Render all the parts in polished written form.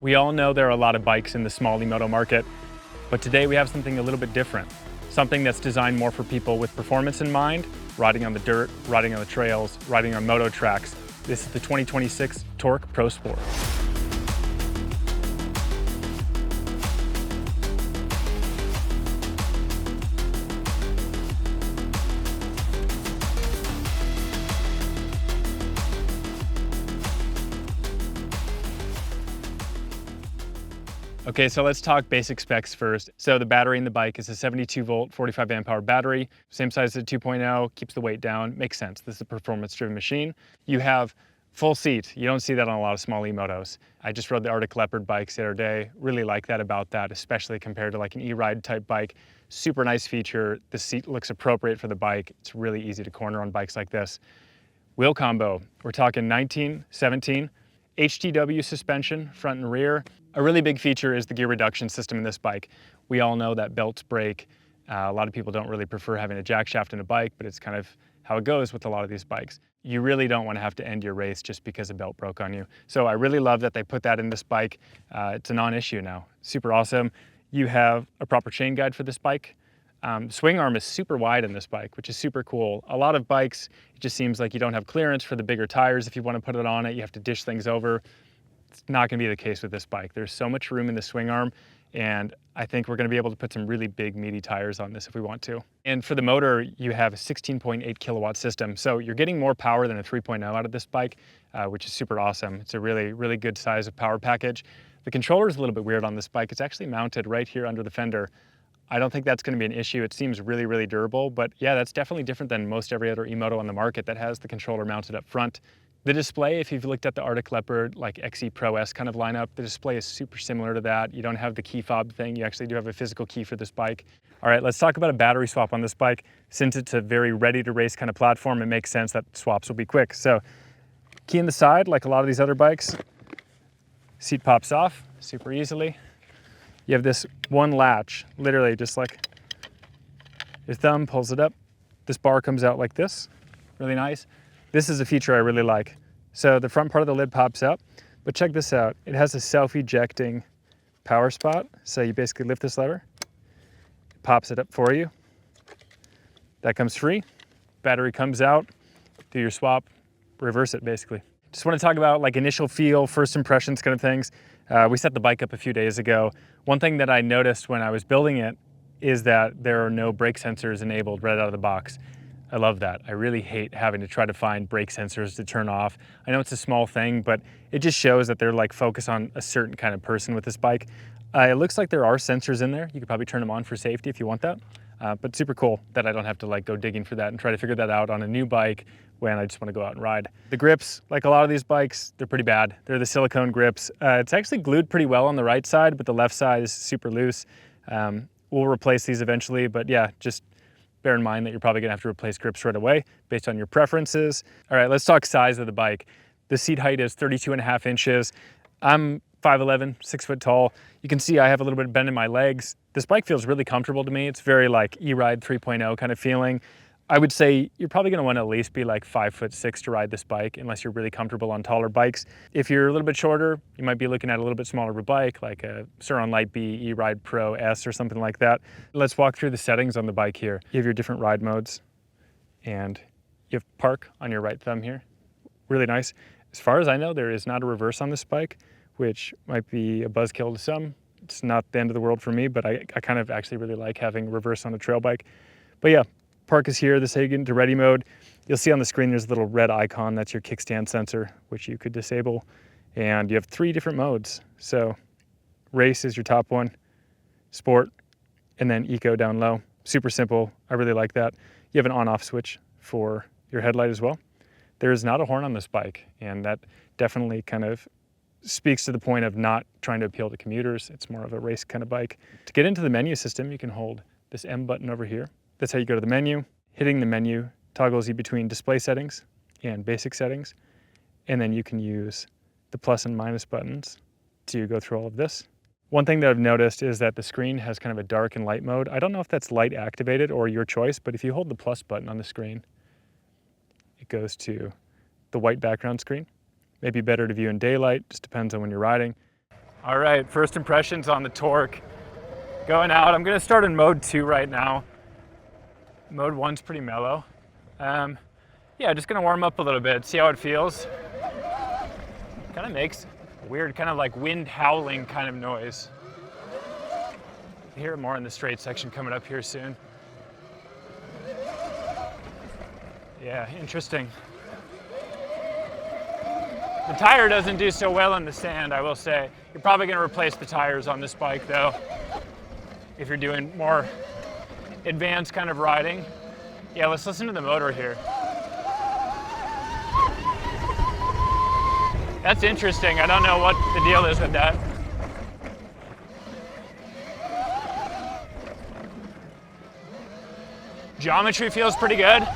We all know there are a lot of bikes in the small E-moto market, but today we have something a little bit different. Something that's designed more for people with performance in mind, riding on the dirt, riding on the trails, riding on moto tracks. This is the 2026 Tork Pro Sport. Okay, so let's talk basic specs first. So the battery in the bike is a 72 volt, 45 amp hour battery, same size as a 2.0, keeps the weight down, makes sense. This is a performance driven machine. You have full seat. You don't see that on a lot of small E-motos. I just rode the Arctic Leopard bikes the other day. Really like that about that, especially compared to like an e-ride type bike. Super nice feature. The seat looks appropriate for the bike. It's really easy to corner on bikes like this. Wheel combo, we're talking 19, 17. HTW suspension, front and rear. A really big feature is the gear reduction system in this bike. We all know that belts break. A lot of people don't really prefer having a jack shaft in a bike, but it's kind of how it goes with a lot of these bikes. You really don't want to have to end your race just because a belt broke on you. So I really love that they put that in this bike. It's a non-issue now. Super awesome. You have a proper chain guide for this bike. Swing arm is super wide in this bike, which is super cool. A lot of bikes, it just seems like you don't have clearance for the bigger tires. If you want to put it on it, you have to dish things over. It's not going to be the case with this bike. There's so much room in the swing arm, and I think we're going to be able to put some really big, meaty tires on this if we want to. And for the motor, you have a 16.8 kilowatt system. So you're getting more power than a 3.0 out of this bike, which is super awesome. It's a really, really good size of power package. The controller is a little bit weird on this bike. It's actually mounted right here under the fender. I don't think that's going to be an issue. It seems really, really durable, but yeah, that's definitely different than most every other E-moto on the market that has the controller mounted up front. The display, if you've looked at the Arctic Leopard, like XE Pro S kind of lineup, the display is super similar to that. You don't have the key fob thing. You actually do have a physical key for this bike. All right, let's talk about a battery swap on this bike. Since it's a very ready to race kind of platform, it makes sense that swaps will be quick. So key in the side, like a lot of these other bikes, seat pops off super easily. You have this one latch, literally just like your thumb pulls it up. This bar comes out like this, really nice. This is a feature I really like. So the front part of the lid pops up, but check this out. It has a self-ejecting power spot. So you basically lift this lever, it pops it up for you. That comes free. Battery comes out, do your swap, reverse it basically. Just want to talk about like initial feel, first impressions kind of things. We set the bike up a few days ago. One thing that I noticed when I was building it is that there are no brake sensors enabled right out of the box. I love that. I really hate having to try to find brake sensors to turn off. I know it's a small thing, but it just shows that they're like focused on a certain kind of person with this bike. It looks like there are sensors in there. You could probably turn them on for safety if you want that. But super cool that I don't have to like go digging for that and try to figure that out on a new bike when I just want to go out and ride. The grips, like a lot of these bikes, they're pretty bad. They're the silicone grips. It's actually glued pretty well on the right side, but the left side is super loose. We'll replace these eventually, but yeah, just bear in mind that you're probably gonna have to replace grips right away based on your preferences. All right, let's talk size of the bike. The seat height is 32.5 inches. I'm 5'11", 6 foot tall. You can see I have a little bit of bend in my legs. This bike feels really comfortable to me. It's very like E-Ride 3.0 kind of feeling. I would say you're probably gonna wanna at least be like 5'6" to ride this bike unless you're really comfortable on taller bikes. If you're a little bit shorter, you might be looking at a little bit smaller of a bike like a Sur-On Light B E-Ride Pro S or something like that. Let's walk through the settings on the bike here. You have your different ride modes and you have park on your right thumb here. Really nice. As far as I know, there is not a reverse on this bike, which might be a buzzkill to some. It's not the end of the world for me, but I kind of actually really like having reverse on a trail bike. But yeah, park is here. This is how you get into ready mode. You'll see on the screen there's a little red icon. That's your kickstand sensor, which you could disable. And you have 3 different modes. So race is your top one, sport, and then eco down low. Super simple. I really like that. You have an on-off switch for your headlight as well. There is not a horn on this bike, and that definitely kind of speaks to the point of not trying to appeal to commuters. It's more of a race kind of bike. To get into the menu system, you can hold this M button over here. That's how you go to the menu. Hitting the menu toggles you between display settings and basic settings. And then you can use the plus and minus buttons to go through all of this. One thing that I've noticed is that the screen has kind of a dark and light mode. I don't know if that's light activated or your choice, but if you hold the plus button on the screen, it goes to the white background screen. Maybe better to view in daylight, just depends on when you're riding. All right, first impressions on the Tork. Going out, I'm gonna start in mode 2 right now. Mode 1's pretty mellow. Yeah, just gonna warm up a little bit, see how it feels. Kind of makes weird, kind of like wind howling kind of noise. You hear it more in the straight section coming up here soon. Yeah, interesting. The tire doesn't do so well in the sand, I will say. You're probably gonna replace the tires on this bike though, if you're doing more advanced kind of riding. Yeah, let's listen to the motor here. That's interesting. I don't know what the deal is with that. Geometry feels pretty good.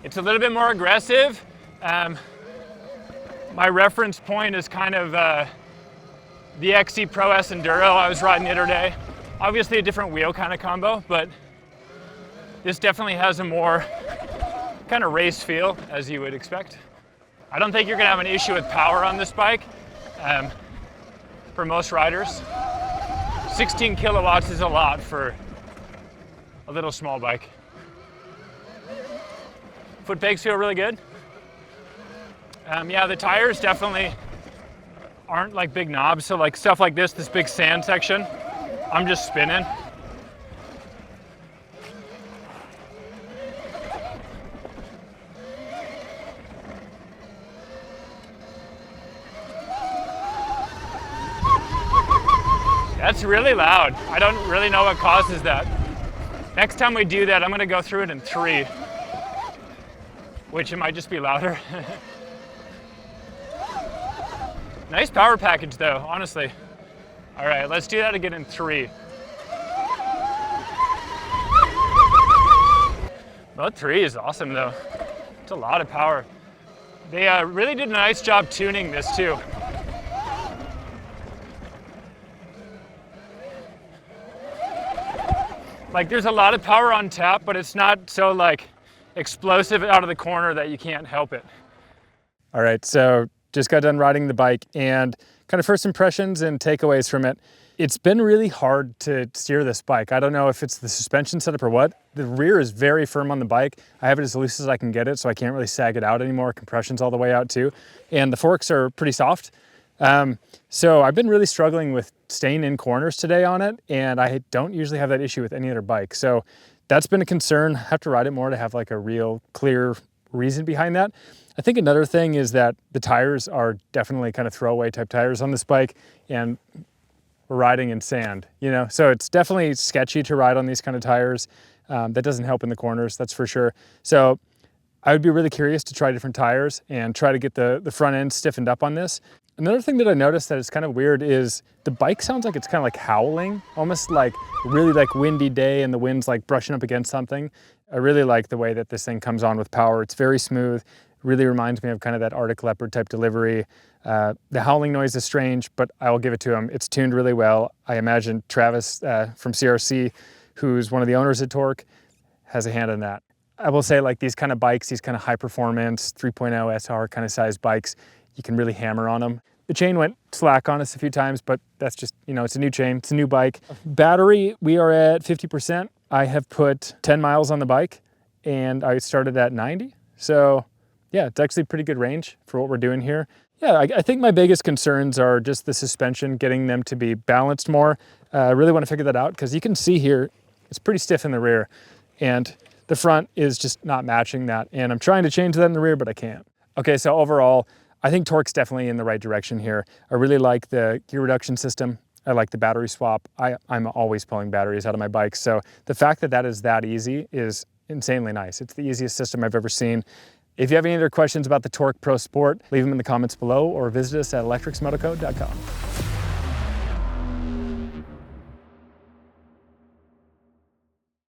It's a little bit more aggressive. My reference point is kind of the XC Pro S Enduro I was riding the other day. Obviously a different wheel kind of combo, but this definitely has a more kind of race feel, as you would expect. I don't think you're gonna have an issue with power on this bike for most riders. 16 kilowatts is a lot for a little small bike. Foot pegs feel really good. Yeah, the tires definitely aren't like big knobs, so like stuff like this big sand section, I'm just spinning. That's really loud. I don't really know what causes that. Next time we do that, I'm gonna go through it in 3, which it might just be louder. Nice power package though, honestly. All right, let's do that again in 3. Mode 3 is awesome though. It's a lot of power. They really did a nice job tuning this too. Like there's a lot of power on tap, but it's not so like explosive out of the corner that you can't help it. All right, so just got done riding the bike and kind of first impressions and takeaways from it. It's been really hard to steer this bike. I don't know if it's the suspension setup or what. The rear is very firm on the bike. I have it as loose as I can get it, so I can't really sag it out anymore. Compression's all the way out too. And the forks are pretty soft. So I've been really struggling with staying in corners today on it, and I don't usually have that issue with any other bike. So that's been a concern. I have to ride it more to have like a real clear reason behind that. I think another thing is that the tires are definitely kind of throwaway type tires on this bike, and we're riding in sand, you know? So it's definitely sketchy to ride on these kind of tires. That doesn't help in the corners, that's for sure. So I would be really curious to try different tires and try to get the front end stiffened up on this. Another thing that I noticed that is kind of weird is the bike sounds like it's kind of like howling, almost like really like windy day and the wind's like brushing up against something. I really like the way that this thing comes on with power. It's very smooth. Really reminds me of kind of that Arctic Leopard type delivery. The howling noise is strange, but I will give it to him. It's tuned really well. I imagine Travis from CRC, who's one of the owners at Tork, has a hand in that. I will say like these kind of bikes, these kind of high performance 3.0 SR kind of size bikes, you can really hammer on them. The chain went slack on us a few times, but that's just, you know, it's a new chain, it's a new bike. Battery, we are at 50%. I have put 10 miles on the bike and I started at 90. So yeah, it's actually pretty good range for what we're doing here. Yeah, I think my biggest concerns are just the suspension, getting them to be balanced more. I really want to figure that out because you can see here, it's pretty stiff in the rear and the front is just not matching that. And I'm trying to change that in the rear, but I can't. Okay, so overall, I think Tork's definitely in the right direction here. I really like the gear reduction system. I like the battery swap. I'm always pulling batteries out of my bikes. So the fact that that is that easy is insanely nice. It's the easiest system I've ever seen. If you have any other questions about the Tork Pro Sport, leave them in the comments below or visit us at electrixmotoco.com.